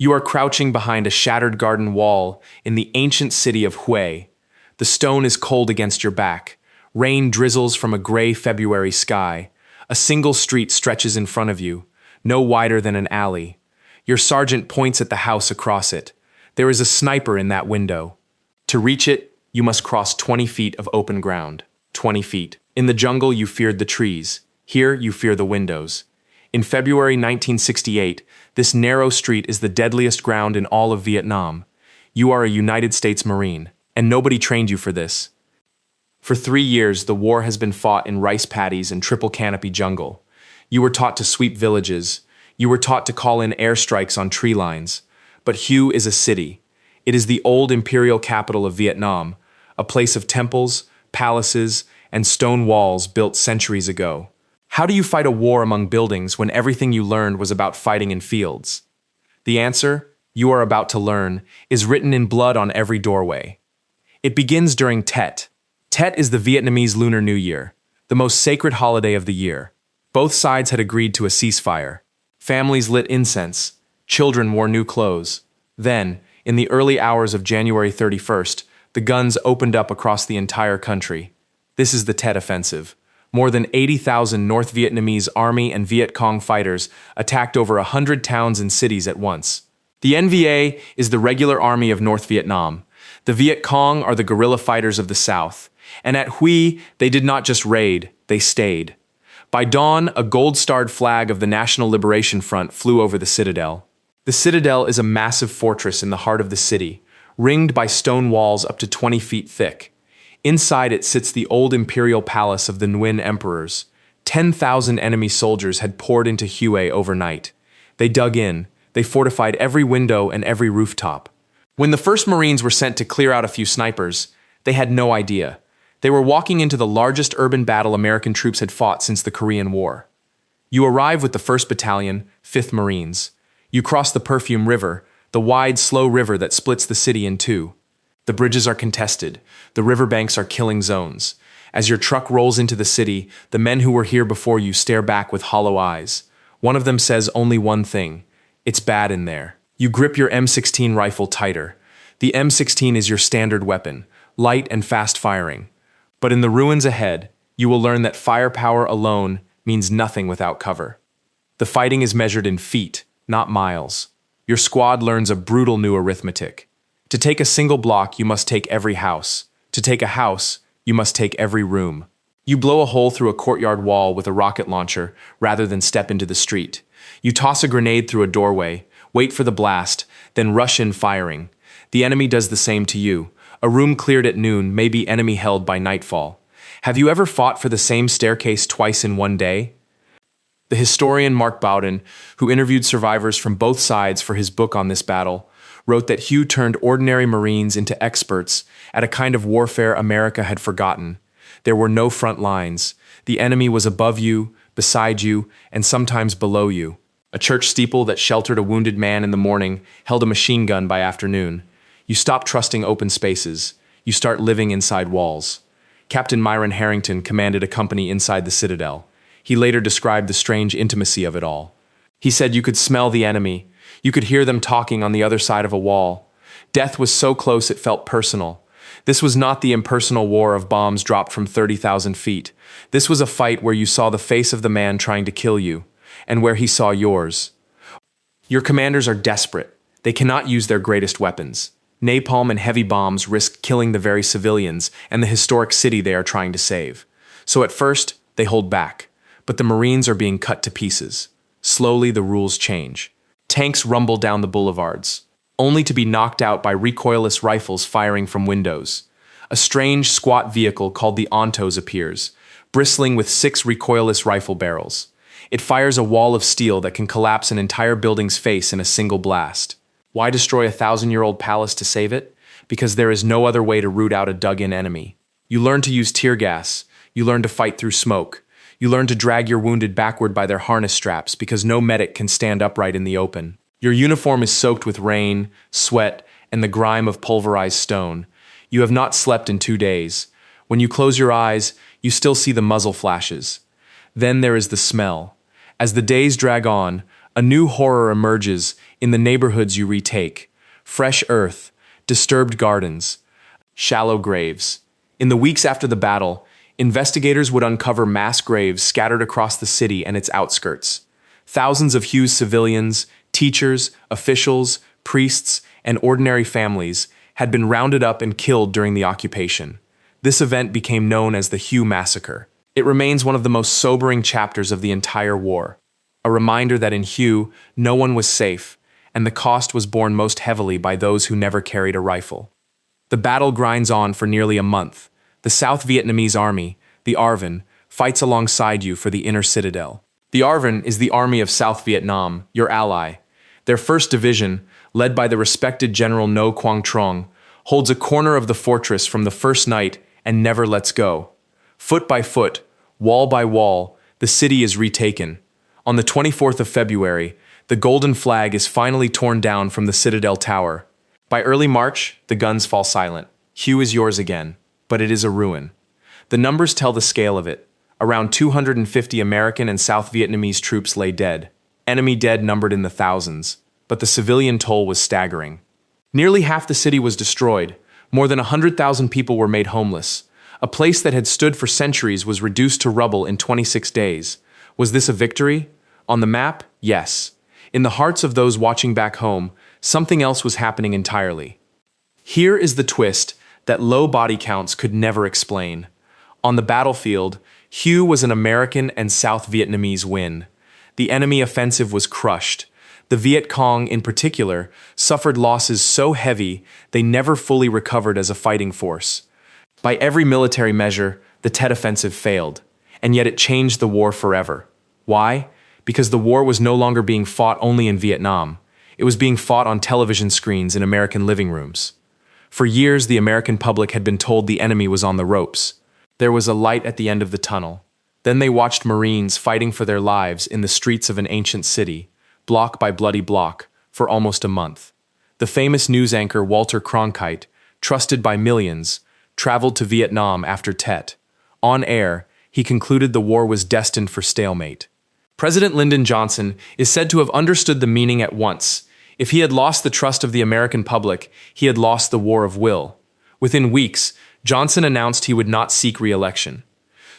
You are crouching behind a shattered garden wall in the ancient city of Huế. The stone is cold against your back. Rain drizzles from a gray February sky. A single street stretches in front of you, no wider than an alley. Your sergeant points at the house across it. There is a sniper in that window. To reach it, you must cross 20 feet of open ground. 20 feet. In the jungle, you feared the trees. Here, you fear the windows. In February 1968, this narrow street is the deadliest ground in all of Vietnam. You are a United States Marine, and nobody trained you for this. For 3 years, the war has been fought in rice paddies and triple canopy jungle. You were taught to sweep villages. You were taught to call in airstrikes on tree lines. But Huế is a city. It is the old imperial capital of Vietnam, a place of temples, palaces, and stone walls built centuries ago. How do you fight a war among buildings when everything you learned was about fighting in fields? The answer, you are about to learn, is written in blood on every doorway. It begins during Tet. Tet is the Vietnamese Lunar New Year, the most sacred holiday of the year. Both sides had agreed to a ceasefire. Families lit incense. Children wore new clothes. Then, in the early hours of January 31st, the guns opened up across the entire country. This is the Tet Offensive. More than 80,000 North Vietnamese Army and Viet Cong fighters attacked over 100 towns and cities at once. The NVA is the regular army of North Vietnam. The Viet Cong are the guerrilla fighters of the South. And at Huế, they did not just raid, they stayed. By dawn, a gold-starred flag of the National Liberation Front flew over the Citadel. The Citadel is a massive fortress in the heart of the city, ringed by stone walls up to 20 feet thick. Inside it sits the old imperial palace of the Nguyen emperors. 10,000 enemy soldiers had poured into Huế overnight. They dug in. They fortified every window and every rooftop. When the first Marines were sent to clear out a few snipers, they had no idea. They were walking into the largest urban battle American troops had fought since the Korean War. You arrive with the 1st Battalion, 5th Marines. You cross the Perfume River, the wide, slow river that splits the city in two. The bridges are contested. The riverbanks are killing zones. As your truck rolls into the city, the men who were here before you stare back with hollow eyes. One of them says only one thing: it's bad in there. You grip your M16 rifle tighter. The M16 is your standard weapon, light and fast firing. But in the ruins ahead, you will learn that firepower alone means nothing without cover. The fighting is measured in feet, not miles. Your squad learns a brutal new arithmetic. To take a single block, you must take every house. To take a house, you must take every room. You blow a hole through a courtyard wall with a rocket launcher rather than step into the street. You toss a grenade through a doorway, wait for the blast, then rush in firing. The enemy does the same to you. A room cleared at noon may be enemy held by nightfall. Have you ever fought for the same staircase twice in one day? The historian Mark Bowden, who interviewed survivors from both sides for his book on this battle, wrote that Huế turned ordinary Marines into experts at a kind of warfare America had forgotten. There were no front lines. The enemy was above you, beside you, and sometimes below you. A church steeple that sheltered a wounded man in the morning held a machine gun by afternoon. You stop trusting open spaces. You start living inside walls. Captain Myron Harrington commanded a company inside the Citadel. He later described the strange intimacy of it all. He said you could smell the enemy. You could hear them talking on the other side of a wall. Death was so close it felt personal. This was not the impersonal war of bombs dropped from 30,000 feet. This was a fight where you saw the face of the man trying to kill you, and where he saw yours. Your commanders are desperate. They cannot use their greatest weapons. Napalm and heavy bombs risk killing the very civilians and the historic city they are trying to save. So at first, they hold back. But the Marines are being cut to pieces. Slowly, the rules change. Tanks rumble down the boulevards, only to be knocked out by recoilless rifles firing from windows. A strange, squat vehicle called the Ontos appears, bristling with 6 recoilless rifle barrels. It fires a wall of steel that can collapse an entire building's face in a single blast. Why destroy a 1,000-year-old palace to save it? Because there is no other way to root out a dug-in enemy. You learn to use tear gas. You learn to fight through smoke. You learn to drag your wounded backward by their harness straps because no medic can stand upright in the open. Your uniform is soaked with rain, sweat, and the grime of pulverized stone. You have not slept in 2 days. When you close your eyes, you still see the muzzle flashes. Then there is the smell. As the days drag on, A new horror emerges in the neighborhoods you retake. Fresh earth, disturbed gardens, shallow graves. In the weeks after the battle, investigators would uncover mass graves scattered across the city and its outskirts. Thousands of Hugh's civilians, teachers, officials, priests, and ordinary families had been rounded up and killed during the occupation. This event became known as the Huế Massacre. It remains one of the most sobering chapters of the entire war, a reminder that in Huế, no one was safe, and the cost was borne most heavily by those who never carried a rifle. The battle grinds on for nearly a month. The South Vietnamese Army, the ARVN, fights alongside you for the inner citadel. The ARVN is the Army of South Vietnam, your ally. Their 1st Division, led by the respected General No Quang Trong, holds a corner of the fortress from the first night and never lets go. Foot by foot, wall by wall, the city is retaken. On the 24th of February, the golden flag is finally torn down from the Citadel Tower. By early March, the guns fall silent. Huế is yours again, but it is a ruin. The numbers tell the scale of it. Around 250 American and South Vietnamese troops lay dead. Enemy dead numbered in the thousands, but the civilian toll was staggering. Nearly half the city was destroyed. More than 100,000 people were made homeless. A place that had stood for centuries was reduced to rubble in 26 days. Was this a victory? On the map, yes. In the hearts of those watching back home, something else was happening entirely. Here is the twist that low body counts could never explain. On the battlefield, Huế was an American and South Vietnamese win. The enemy offensive was crushed. The Viet Cong, in particular, suffered losses so heavy they never fully recovered as a fighting force. By every military measure, the Tet Offensive failed, and yet it changed the war forever. Why? Because the war was no longer being fought only in Vietnam. It was being fought on television screens in American living rooms. For years, the American public had been told the enemy was on the ropes. There was a light at the end of the tunnel. Then they watched Marines fighting for their lives in the streets of an ancient city, block by bloody block, for almost a month. The famous news anchor Walter Cronkite, trusted by millions, traveled to Vietnam after Tet. On air, he concluded the war was destined for stalemate. President Lyndon Johnson is said to have understood the meaning at once. If he had lost the trust of the American public, he had lost the war of will. Within weeks, Johnson announced he would not seek re-election.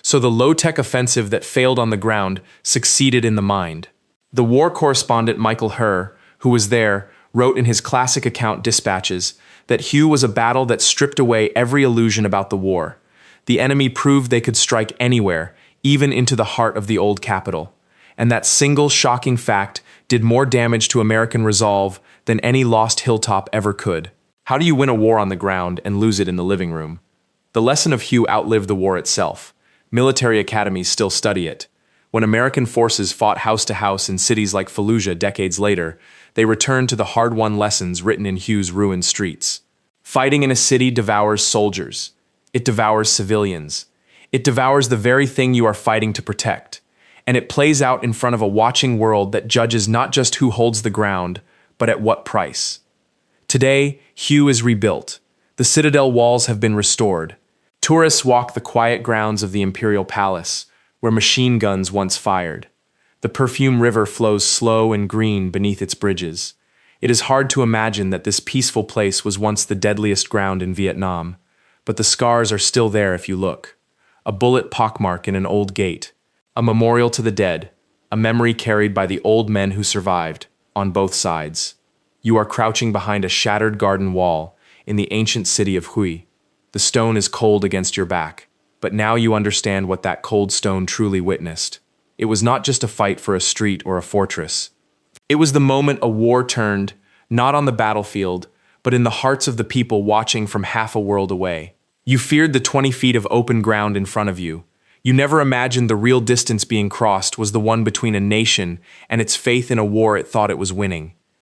So the low-tech offensive that failed on the ground succeeded in the mind. The war correspondent Michael Herr, who was there, wrote in his classic account Dispatches that Huế was a battle that stripped away every illusion about the war. The enemy proved they could strike anywhere, even into the heart of the old capital. And that single shocking fact did more damage to American resolve than any lost hilltop ever could. How do you win a war on the ground and lose it in the living room? The lesson of Huế outlived the war itself. Military academies still study it. When American forces fought house to house in cities like Fallujah decades later, they returned to the hard-won lessons written in Hué's ruined streets. Fighting in a city devours soldiers. It devours civilians. It devours the very thing you are fighting to protect. And it plays out in front of a watching world that judges not just who holds the ground, but at what price. Today, Huế is rebuilt. The citadel walls have been restored. Tourists walk the quiet grounds of the Imperial Palace, where machine guns once fired. The Perfume River flows slow and green beneath its bridges. It is hard to imagine that this peaceful place was once the deadliest ground in Vietnam, but the scars are still there if you look. A bullet pockmark in an old gate, a memorial to the dead, a memory carried by the old men who survived, on both sides. You are crouching behind a shattered garden wall in the ancient city of Huế. The stone is cold against your back, but now you understand what that cold stone truly witnessed. It was not just a fight for a street or a fortress. It was the moment a war turned, not on the battlefield, but in the hearts of the people watching from half a world away. You feared the 20 feet of open ground in front of you. You never imagined the real distance being crossed was the one between a nation and its faith in a war it thought it was winning.